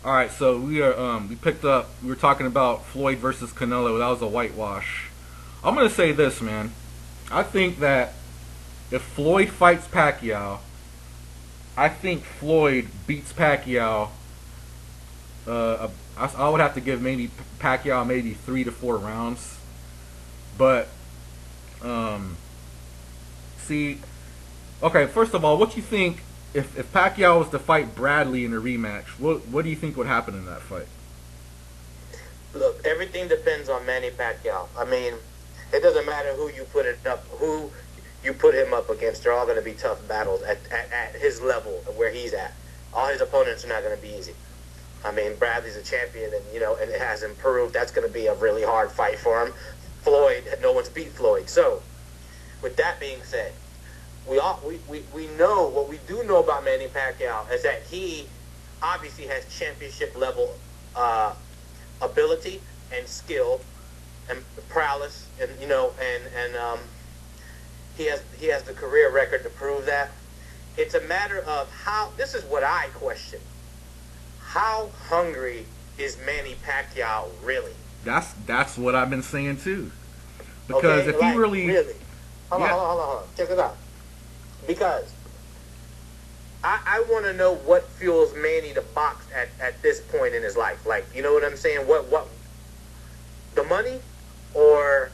All right, so we were talking about Floyd versus Canelo. That was a whitewash. I'm gonna say this, man. I think that if Floyd fights Pacquiao, I think Floyd beats Pacquiao. I would have to give maybe Pacquiao maybe 3 to 4 rounds. But um, see, okay. First of all, what you think if Pacquiao was to fight Bradley in a rematch? What do you think would happen in that fight? Look, everything depends on Manny Pacquiao. I mean, it doesn't matter who you put him up against. They're all going to be tough battles at his level, where he's at. All his opponents are not going to be easy. I mean, Bradley's a champion, and it has improved. That's going to be a really hard fight for him. Floyd, no one's beat Floyd. So, with that being said, we know what we do know about Manny Pacquiao is that he obviously has championship level ability and skill and prowess, and he has the career record to prove that. It's a matter of how. This is what I question. How hungry is Manny Pacquiao really? That's what I've been saying too. Because Okay, if he really, hold yeah, on, check it out. Because I want to know what fuels Manny to box at this point in his life. Like, you know what I'm saying? What the money, or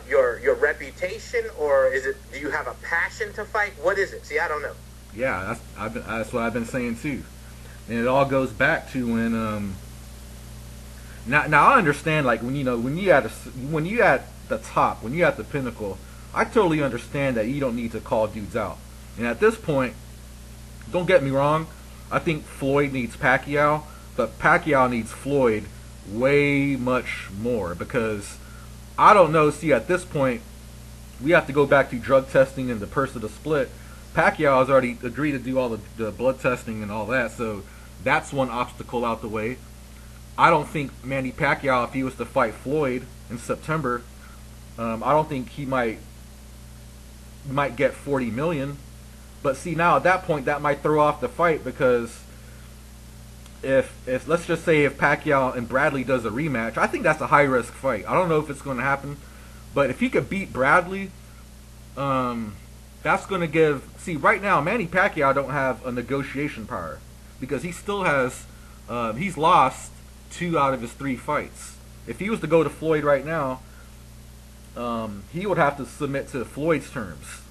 your reputation, or is it, do you have a passion to fight? What is it? See, I don't know. yeah, that's what I've been saying too. And it all goes back to when now I understand, like, when you at the top, when you at the pinnacle, I totally understand that you don't need to call dudes out. And at this point, don't get me wrong, I think Floyd needs Pacquiao, but Pacquiao needs Floyd way much more, because I don't know. See, at this point, we have to go back to drug testing and the purse of the split. Pacquiao has already agreed to do all the blood testing and all that, so that's one obstacle out the way. I don't think Manny Pacquiao, if he was to fight Floyd in September, I don't think he might get 40 million. But see, now at that point, that might throw off the fight, because if let's just say if Pacquiao and Bradley does a rematch, I think that's a high risk fight. I don't know if it's going to happen, but if he could beat Bradley, that's going to give. See, right now Manny Pacquiao don't have a negotiation power, because he still has. He's lost 2 out of his 3 fights. If he was to go to Floyd right now, he would have to submit to Floyd's terms.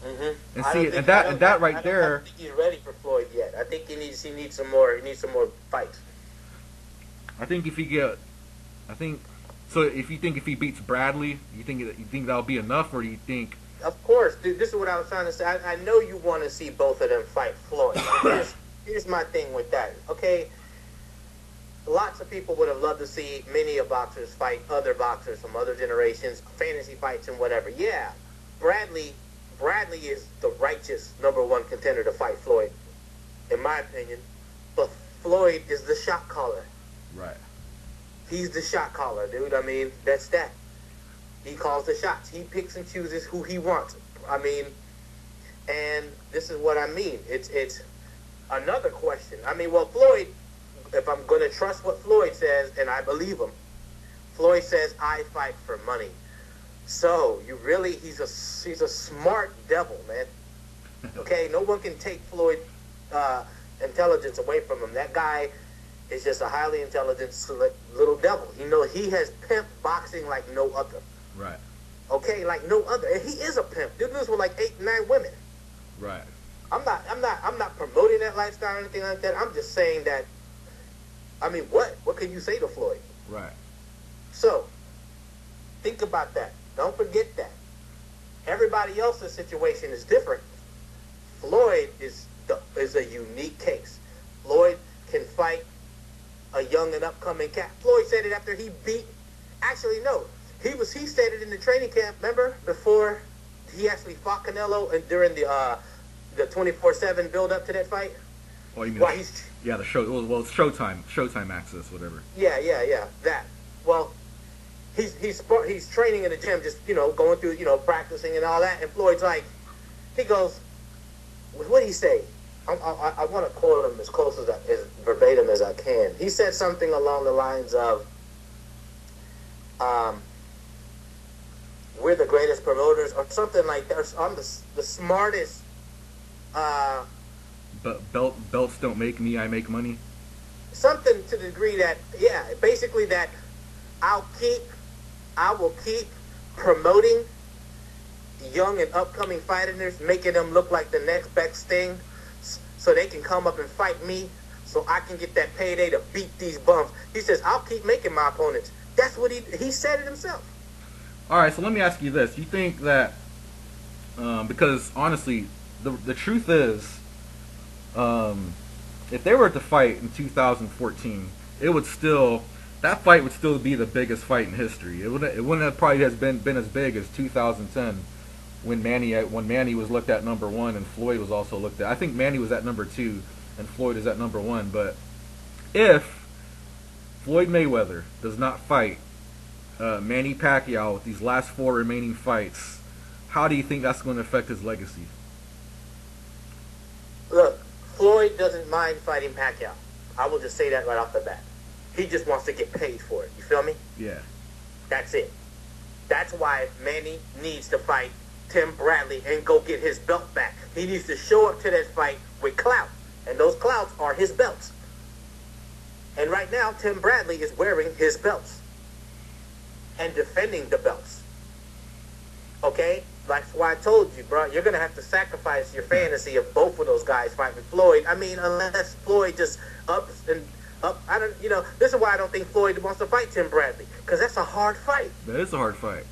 And see, that right there. I don't think he's ready for Floyd yet. I think he needs some more. He needs some more fights. I think if he get, I think so. If he beats Bradley, you think that'll be enough, or do you think? Of course, dude. This is what I was trying to say. I know you want to see both of them fight Floyd. Here's my thing with that. Okay, lots of people would have loved to see many boxers fight other boxers from other generations, fantasy fights and whatever. Yeah, Bradley is the righteous #1 contender to fight Floyd, in my opinion. But Floyd is the shot caller. Right. He's the shot caller, dude. I mean, that's that. He calls the shots. He picks and chooses who he wants. I mean, and this is what I mean. It's another question. I mean, well, Floyd, if I'm going to trust what Floyd says, and I believe him, Floyd says, I fight for money. So, he's a smart devil, man. Okay, no one can take Floyd intelligence away from him. That guy is just a highly intelligent little devil. He has pimped boxing like no other. Right. Okay, like no other. And he is a pimp. Dude, this was like 8, 9 women. Right. I'm not promoting that lifestyle or anything like that. I'm just saying that. I mean, what can you say to Floyd? Right. So, think about that. Don't forget that. Everybody else's situation is different. Floyd is a unique case. Floyd can fight a young and upcoming cat. Floyd said it after he beat. Actually, no. He said it in the training camp. Remember, before he actually fought Canelo, and during the 24/7 build up to that fight. Oh, you mean the show? Well, it's Showtime access, whatever. Yeah. That. Well, he's training in the gym, just going through practicing and all that. And Floyd's like, he goes, what did he say? I want to quote him as close as verbatim as I can. He said something along the lines of, um, "We're the greatest promoters," or something like that. I'm the smartest. Uh, But belts don't make me, I make money. Something to the degree that, yeah, basically that I'll keep, I will keep promoting young and upcoming fighters, making them look like the next best thing, so they can come up and fight me, so I can get that payday to beat these bums. He says, I'll keep making my opponents. That's what he said it himself. All right, so let me ask you this: you think that because honestly, the truth is, if they were to fight in 2014, it would still that fight would still be the biggest fight in history. It wouldn't have probably has been as big as 2010 when Manny was looked at number one and Floyd was also looked at. I think Manny was at number two and Floyd is at number one. But if Floyd Mayweather does not fight Manny Pacquiao with these last 4 remaining fights, how do you think that's going to affect his legacy? Look, Floyd doesn't mind fighting Pacquiao. I will just say that right off the bat. He just wants to get paid for it. You feel me? Yeah. That's it. That's why Manny needs to fight Tim Bradley and go get his belt back. He needs to show up to that fight with clout. And those clouts are his belts. And right now, Tim Bradley is wearing his belts. And defending the belts. Okay? That's why I told you, bro, you're going to have to sacrifice your fantasy of both of those guys fighting Floyd. I mean, unless Floyd just ups and up. This is why I don't think Floyd wants to fight Tim Bradley. Because that's a hard fight. That is a hard fight.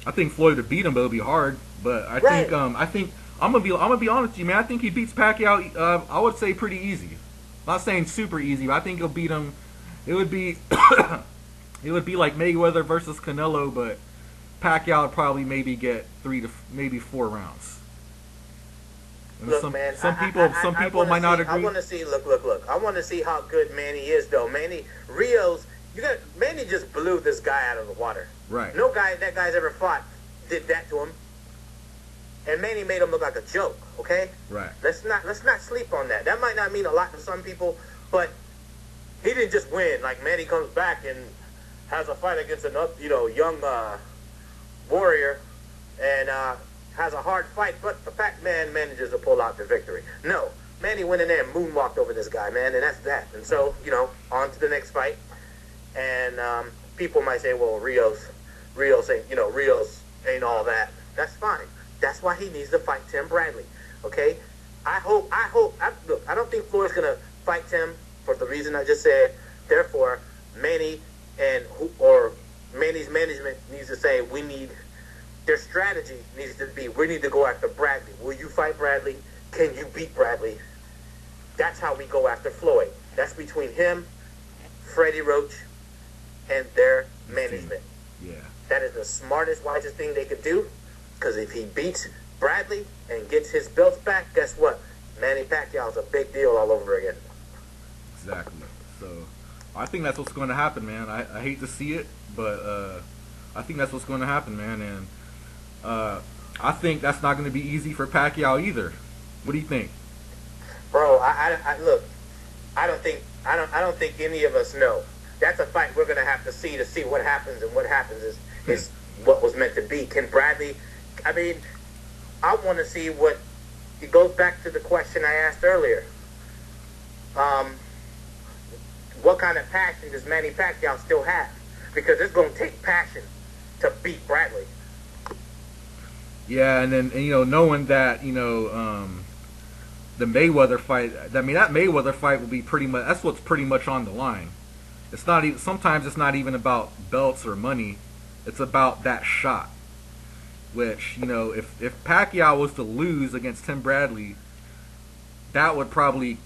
I think Floyd would beat him, but it'll be hard. But I think I'm gonna be honest with you, man. I think he beats Pacquiao. I would say pretty easy. I'm not saying super easy, but I think he'll beat him. It would be it would be like Mayweather versus Canelo, but Pacquiao would probably maybe get 3 to maybe 4 rounds. And look, some people might not agree. I want to see. Look. I want to see how good Manny is, though. Manny just blew this guy out of the water. Right. That guy's ever fought did that to him. And Manny made him look like a joke. Okay. Right. Let's not sleep on that. That might not mean a lot to some people, but he didn't just win. Like Manny comes back and has a fight against another, young warrior, and has a hard fight, but the fact man manages to pull out the victory. No, Manny went in there and moonwalked over this guy, man, and that's that. And so, on to the next fight. And people might say, well, Rios ain't all that. That's fine. That's why he needs to fight Tim Bradley. Okay? Look, I don't think Floyd's gonna fight Tim for the reason I just said. Therefore, Manny's management needs to say their strategy needs to be, we need to go after Bradley. Will you fight Bradley? Can you beat Bradley? That's how we go after Floyd. That's between him, Freddie Roach, and their management. Yeah. That is the smartest, wisest thing they could do, because if he beats Bradley and gets his belts back, guess what? Manny Pacquiao's a big deal all over again. Exactly. So, I think that's what's going to happen, man. I hate to see it, but I think that's what's going to happen, man. And I think that's not going to be easy for Pacquiao either. What do you think? Bro, look. I don't think any of us know. That's a fight we're going to have to see what happens, and what happens is what was meant to be. Can Bradley? I mean, I want to see what. It goes back to the question I asked earlier. What kind of passion does Manny Pacquiao still have? Because it's going to take passion to beat Bradley. Yeah, and then knowing that the Mayweather fight. I mean, that Mayweather fight will be pretty much. That's what's pretty much on the line. It's not even. Sometimes it's not even about belts or money. It's about that shot. Which if Pacquiao was to lose against Tim Bradley, that would probably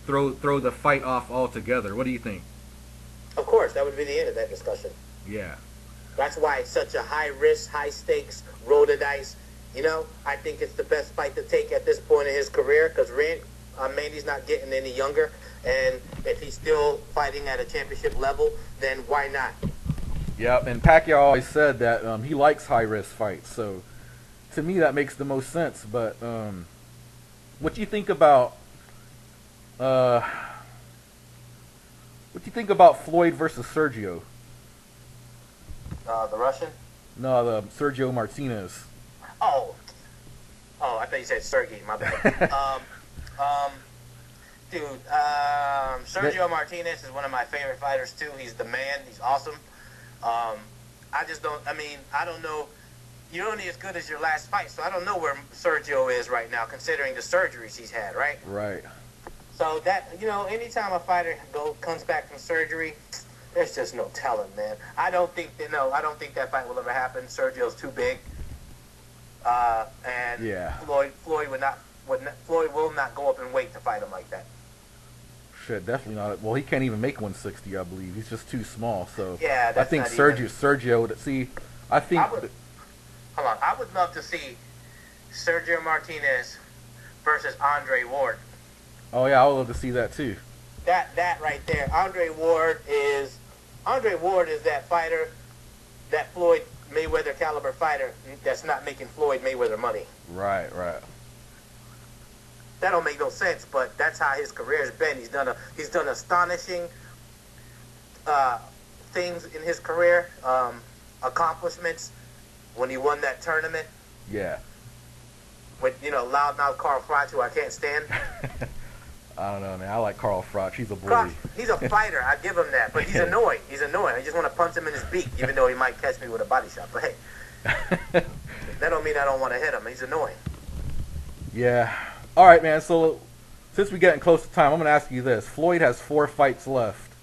throw the fight off altogether. What do you think? Of course, that would be the end of that discussion. Yeah. That's why it's such a high risk, high stakes, roll the dice. I think it's the best fight to take at this point in his career, because Manny's not getting any younger, and if he's still fighting at a championship level, then why not? Yeah, and Pacquiao always said that he likes high risk fights, so to me that makes the most sense. But what you think about uh, what you think about Floyd versus Sergio? The Russian? No, the Sergio Martinez. Oh, I thought you said Sergey. My bad. um, dude, Sergio Martinez is one of my favorite fighters too. He's the man. He's awesome. I just don't. I mean, I don't know. You're only as good as your last fight, so I don't know where Sergio is right now, considering the surgeries he's had. Right. Right. So that, anytime a fighter comes back from surgery, there's just no telling, man. I don't think that fight will ever happen. Sergio's too big. And yeah. Floyd will not go up in weight to fight him like that. Shit, definitely not. Well, he can't even make 160, I believe. He's just too small. So yeah, I think Sergio would see. I think. Hold on, I would love to see Sergio Martinez versus Andre Ward. Oh yeah, I would love to see that too. That right there, Andre Ward is that fighter, that Floyd Mayweather caliber fighter that's not making Floyd Mayweather money. Right. That don't make no sense, but that's how his career's been. He's done astonishing things in his career, accomplishments. When he won that tournament, yeah, with loudmouth Carl Froch, who I can't stand. I don't know, man. I like Carl Froch. He's a bully. He's a fighter. I give him that, but he's annoying. I just want to punch him in his beak, even though he might catch me with a body shot. But hey, that don't mean I don't want to hit him. He's annoying. Yeah. All right, man. So since we're getting close to time, I'm going to ask you this. Floyd has 4 fights left.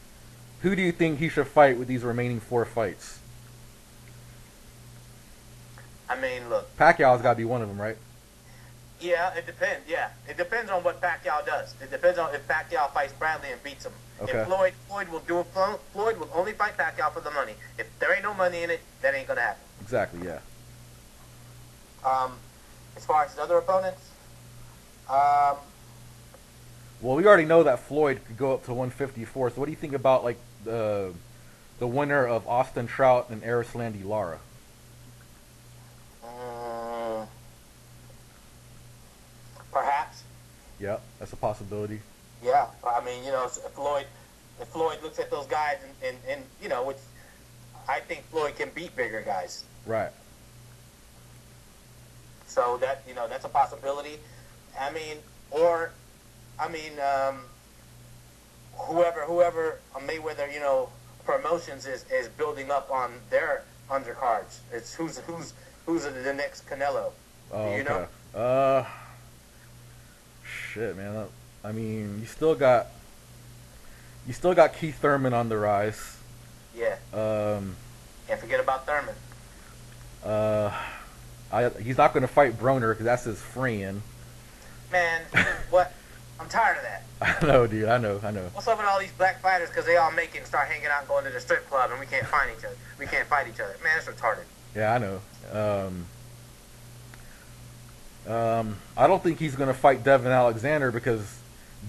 Who do you think he should fight with these remaining 4 fights? I mean, look. Pacquiao's got to be one of them, right? Yeah, it depends. Yeah, it depends on what Pacquiao does. It depends on if Pacquiao fights Bradley and beats him. Okay. If Floyd will only fight Pacquiao for the money. If there ain't no money in it, that ain't gonna happen. Exactly. Yeah. As far as his other opponents, well, we already know that Floyd could go up to 154. So what do you think about like the winner of Austin Trout and Arislandi Lara? Perhaps. Yeah, that's a possibility. Yeah, I mean, if Floyd looks at those guys and which I think Floyd can beat bigger guys. Right. So that's a possibility. Whoever Mayweather, promotions is building up on their undercards. It's who's the next Canelo. Oh, Do you know? Shit, man. I mean, you still got Keith Thurman on the rise. Yeah. Can't forget about Thurman. He's not going to fight Broner because that's his friend. Man, what? I'm tired of that. I know, dude. I know. What's up with all these black fighters? Because they all start hanging out and going to the strip club, and we can't find each other. We can't fight each other. Man, it's retarded. Yeah, I know. I don't think he's going to fight Devin Alexander because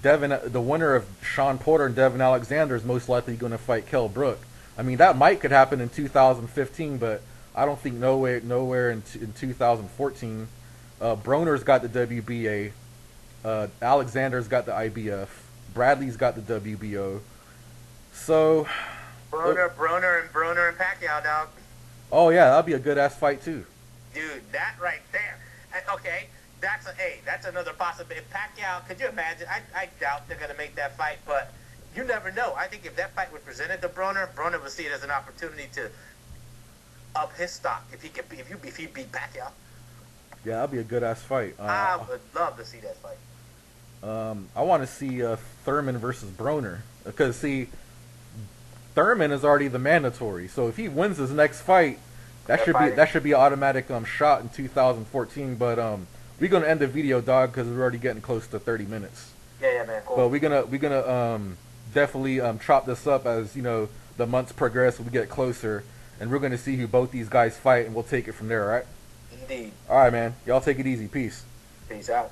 the winner of Sean Porter and Devin Alexander is most likely going to fight Kell Brook. I mean, that could happen in 2015, but I don't think nowhere in 2014. Broner's got the WBA. Alexander's got the IBF. Bradley's got the WBO. So Broner and Pacquiao, dog. Oh yeah, that'd be a good ass fight too. Dude, that right there. Okay, that's another possibility. If Pacquiao, could you imagine? I doubt they're gonna make that fight, but you never know. I think if that fight was presented to Broner would see it as an opportunity to up his stock if he beat Pacquiao. Yeah, that'd be a good ass fight. I would love to see that fight. I want to see Thurman versus Broner because Thurman is already the mandatory. So if he wins his next fight, that should be an automatic shot in 2014. But we're gonna end the video, dog, because we're already getting close to 30 minutes. Yeah, man. Cool. But we're gonna definitely chop this up as the months progress. We get closer, and we're gonna see who both these guys fight, and we'll take it from there. All right. Indeed. All right, man. Y'all take it easy. Peace. Peace out.